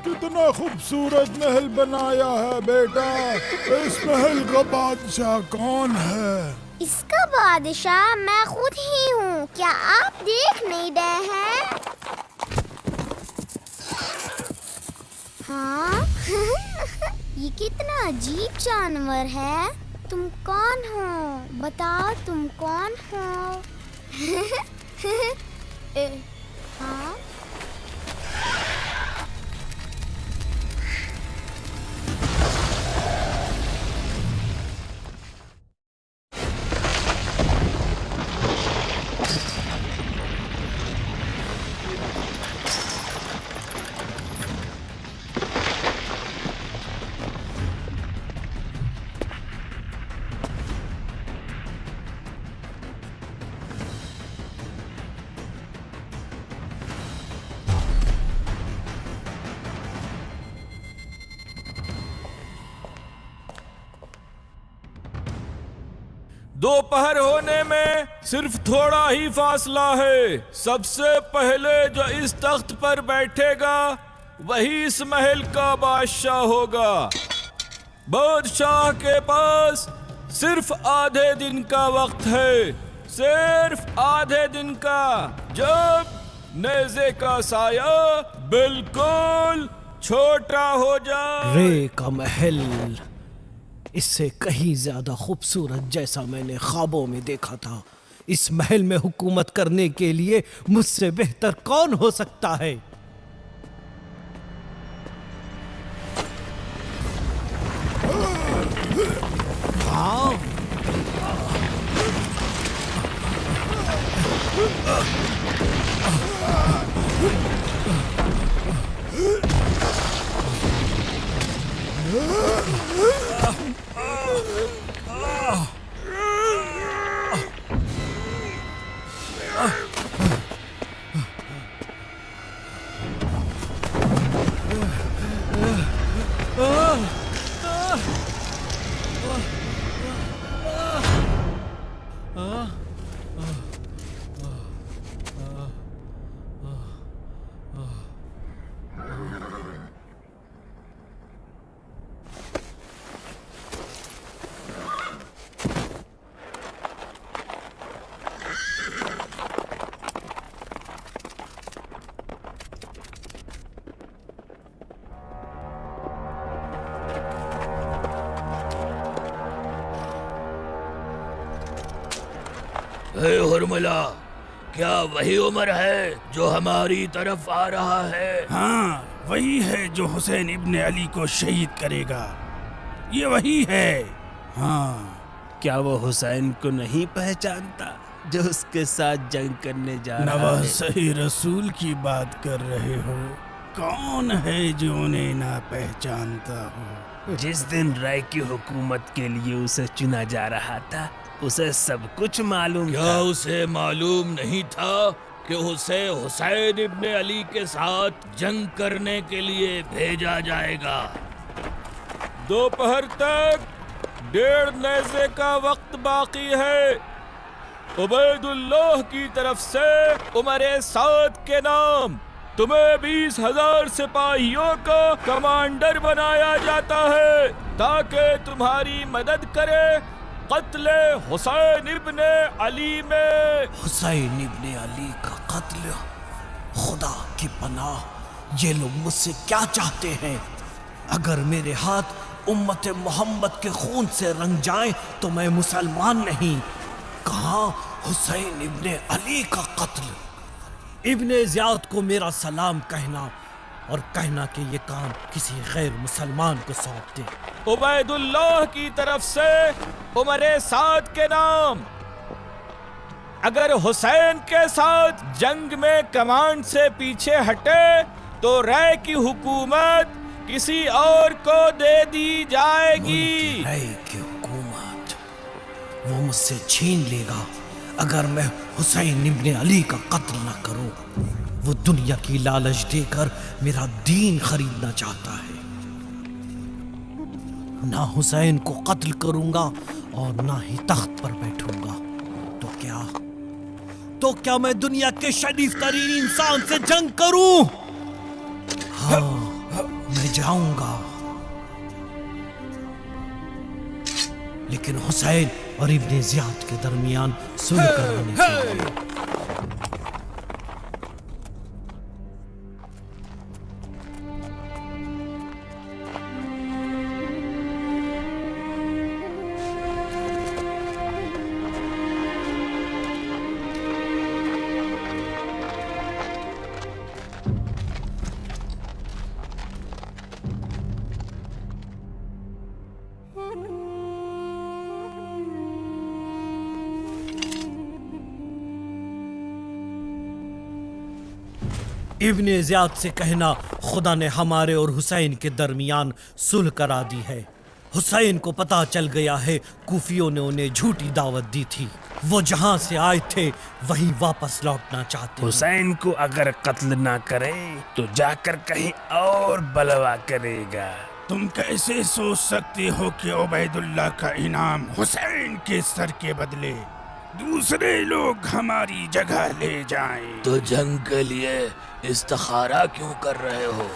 कितना खूबसूरत महल बनाया है बेटा। इस महल का बादशाह कौन है? इसका बादशाह मैं खुद ही हूँ। क्या आप देख नहीं रहे हैं? हाँ? ये कितना अजीब जानवर है। तुम कौन हो? बताओ तुम कौन हो? हाँ? दोपहर होने में सिर्फ थोड़ा ही फासला है। सबसे पहले जो इस तख्त पर बैठेगा वही इस महल का बादशाह होगा। बादशाह के पास सिर्फ आधे दिन का वक्त है, सिर्फ आधे दिन का, जब नेज़े का साया बिल्कुल छोटा हो जाए। रे का महल इससे कहीं ज्यादा खूबसूरत जैसा मैंने ख्वाबों में देखा था। इस महल में हुकूमत करने के लिए मुझसे बेहतर कौन हो सकता है? हाँ? हुर्मिला, क्या वही उमर है जो हमारी तरफ आ रहा है? हाँ, वही है जो हुसैन इब्ने अली को शहीद करेगा। ये वही है। हाँ। क्या वो हुसैन को नहीं पहचानता जो उसके साथ जंग करने जा रहा है? नवाज सही रसूल की बात कर रहे हो। कौन है जो उन्हें ना पहचानता हो? जिस दिन राय की हुकूमत के लिए उसे चुना जा रहा था उसे सब कुछ मालूम क्या था। उसे मालूम नहीं था कि उसे हुसैन इब्ने अली के साथ जंग करने के लिए भेजा जाएगा? दोपहर तक 1.5 नेज़े का वक्त बाकी है। उबैदुल्लाह की तरफ से उमरे साद के नाम तुम्हें 20,000 सिपाहियों का कमांडर बनाया जाता है ताकि तुम्हारी मदद करे कत्ले हुसैन इब्ने अली में। हुसैन इब्ने अली का कत्ल? खुदा की पनाह, ये लोग मुझसे क्या चाहते हैं? अगर मेरे हाथ उम्मत मोहम्मद के खून से रंग जाएं तो मैं मुसलमान नहीं। कहाँ हुसैन इब्ने अली का कत्ल? इब्ने ज़ियाद को मेरा सलाम कहना और कहना कि ये काम किसी गैर मुसलमान को सौंप दे। उबैदुल्लाह की तरफ से उमरे साद के नाम। अगर हुसैन के साथ जंग में कमांड से पीछे हटे तो राय की हुकूमत किसी और को दे दी जाएगी। राय की हुकूमत वो मुझसे छीन लेगा अगर मैं हुसैन इब्ने अली का कत्ल न करूं। वो दुनिया की लालच देकर मेरा दीन खरीदना चाहता है। ना हुसैन को कत्ल करूंगा और ना ही तख्त पर बैठूंगा तो क्या मैं दुनिया के शरीफ तरीन इंसान से जंग करूं? हाँ, मैं जाऊंगा, लेकिन हुसैन और इब्ने ज़ियाद के दरमियान सुलह कराने के लिए। इब्ने ज़ियाद से कहना खुदा ने हमारे और हुसैन के दरमियान सुलह करा दी है। हुसैन को पता चल गया है कूफियों ने उन्हें झूठी दावत दी थी। वो जहां से आए थे वहीं वापस लौटना चाहते हैं। हुसैन को अगर कत्ल ना करे तो जाकर कहीं और बलवा करेगा। तुम कैसे सोच सकते हो कि उबैदुल्लाह का इनाम हुसैन के सर के बदले दूसरे लोग हमारी जगह ले जाएं? तो जंग के लिए इस्तिखारा क्यों कर रहे हो?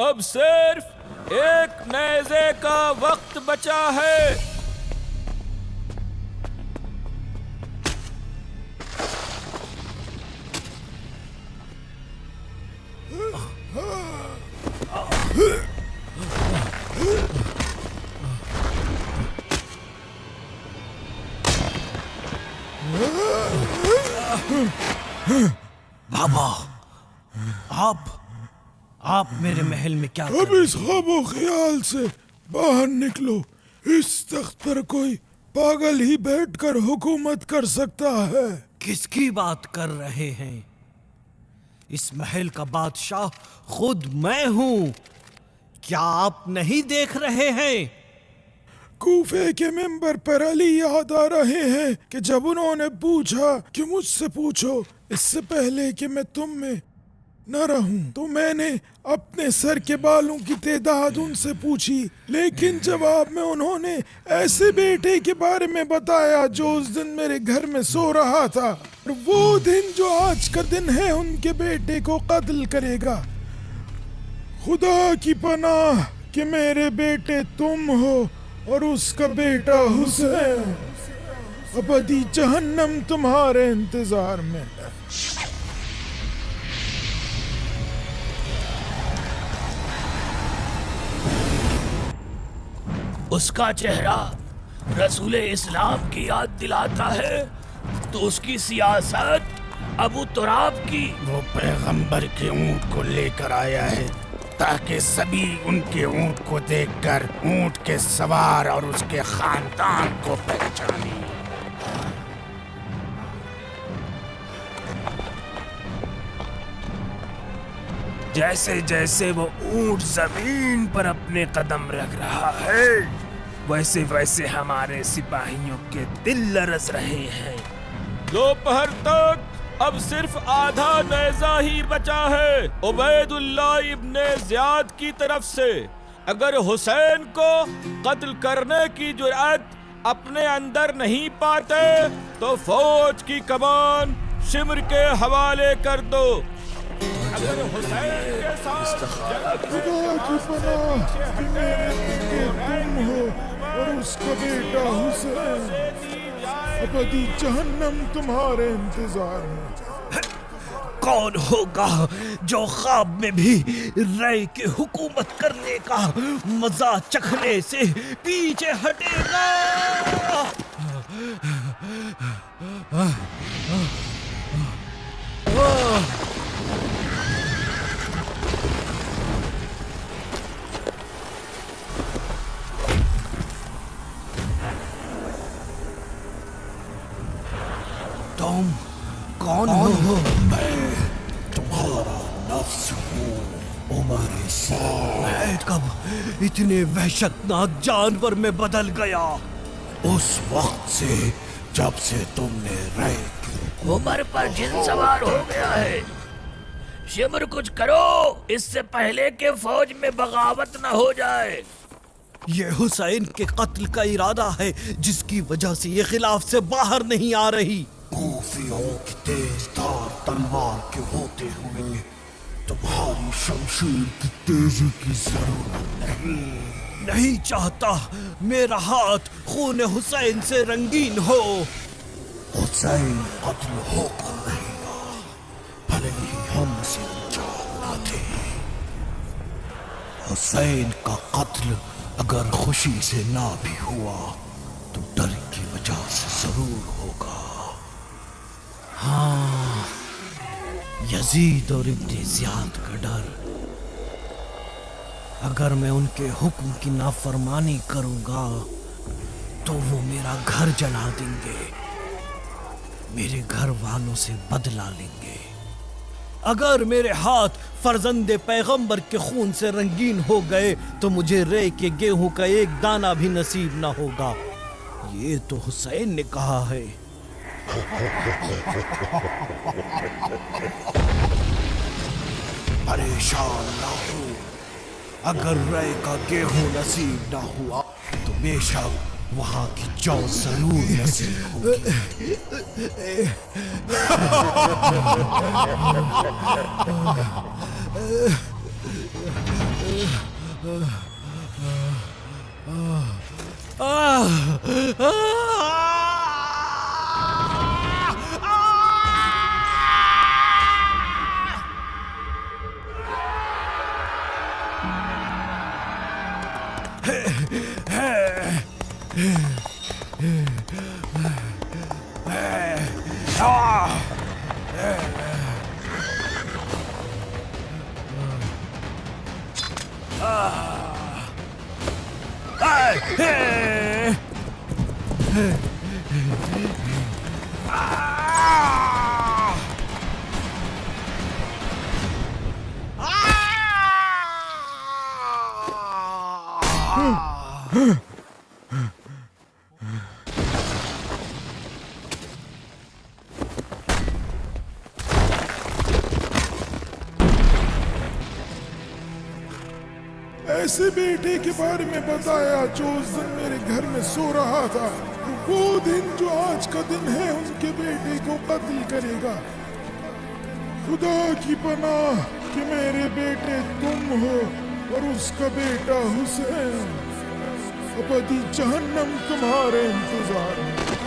अब सिर्फ एक नेज़े का वक्त बचा है। बाबा, आप मेरे महल में क्या अब इस ख्वाबो ख्याल से बाहर निकलो। इस तख्त पर कोई पागल ही बैठकर हुकूमत कर सकता है। किसकी बात कर रहे हैं? इस महल का बादशाह खुद मैं हूं। क्या आप नहीं देख रहे हैं? कूफे के मेंबर पर अली याद आ रहे हैं कि जब उन्होंने पूछा कि मुझसे पूछो इससे पहले कि मैं तुम में न रहूं, तो मैंने अपने सर के बालों की तादाद उनसे पूछी, लेकिन जवाब में उन्होंने ऐसे बेटे के बारे में बताया जो उस दिन मेरे घर में सो रहा था। और वो दिन जो आज का दिन है उनके बेटे को कत्ल करेगा। खुदा की पनाह कि मेरे बेटे तुम हो और उसका बेटा हुसैन। अबदी जहन्नम तुम्हारे इंतजार में है। उसका चेहरा रसूल इस्लाम की याद दिलाता है तो उसकी सियासत अबू तुराब की। वो पैगंबर के ऊंट को लेकर आया है ताकि सभी उनके ऊंट को देखकर ऊंट के सवार और उसके खानदान को पहचाने। जैसे जैसे वो ऊंट जमीन पर अपने कदम रख रहा है वैसे वैसे हमारे सिपाहियों के दिल लरस रहे हैं। दोपहर तक अब सिर्फ आधा नेज़ा ही बचा है उबैदुल्लाह इब्ने ज़ियाद की तरफ से। अगर हुसैन को कत्ल करने की जुर्अत अपने अंदर नहीं पाते तो फौज की कमान शिमर के हवाले कर दो। अगर हुसैन के साथ खुदा की पनाह कि मेरे बेटे तुम हो और उसका बेटा हुसैन, अबदी जहन्नम तुम्हारे इंतजार में। कौन होगा जो ख्वाब में भी रय के हुकूमत करने का मजा चखने से पीछे हटेगा? तुम कौन हो? तुम्हारा नफ्स हूँ उमर साल। मैं कब इतने वहशतनाक जानवर में बदल गया? उस वक्त से जब से तुमने रय की उमर पर जिन सवार हो गया है। शिमर कुछ करो इससे पहले कि फौज में बगावत न हो जाए। ये हुसैन के कत्ल का इरादा है जिसकी वजह से ये खिलाफ से बाहर नहीं आ रही। कूफियों की तेज धार तलवार के होते हुए तुम्हारी शमशीर की तेजी की जरूरत नहीं चाहता मेरा हाथ खून हुसैन से रंगीन हो। हुसैन कत्ल होकर रहेगा, भले ही हम से चाहना थे। हुसैन का कत्ल अगर खुशी से ना भी हुआ तो डर की वजह से जरूर होगा। हाँ, यजीद और इब्ने ज़ियाद का डर। अगर मैं उनके हुक्म की नाफरमानी करूंगा तो वो मेरा घर जला देंगे, मेरे घर वालों से बदला लेंगे। अगर मेरे हाथ फर्जंदे पैगंबर के खून से रंगीन हो गए तो मुझे रे के गेहूं का एक दाना भी नसीब ना होगा। ये तो हुसैन ने कहा है। परेशान ना हो, अगर रय का गेहूं नसीब ना हुआ तो बेशक वहां की जौ जरूर नसीब होगी। ऐसे बेटे के बारे में बताया जो उस दिन मेरे घर में सो रहा था। वो दिन जो आज का दिन है उनके बेटे को कत्ल करेगा। खुदा की पनाह कि मेरे बेटे तुम हो और उसका बेटा हुसैन, अबदी जहन्नम तुम्हारे इंतजार में।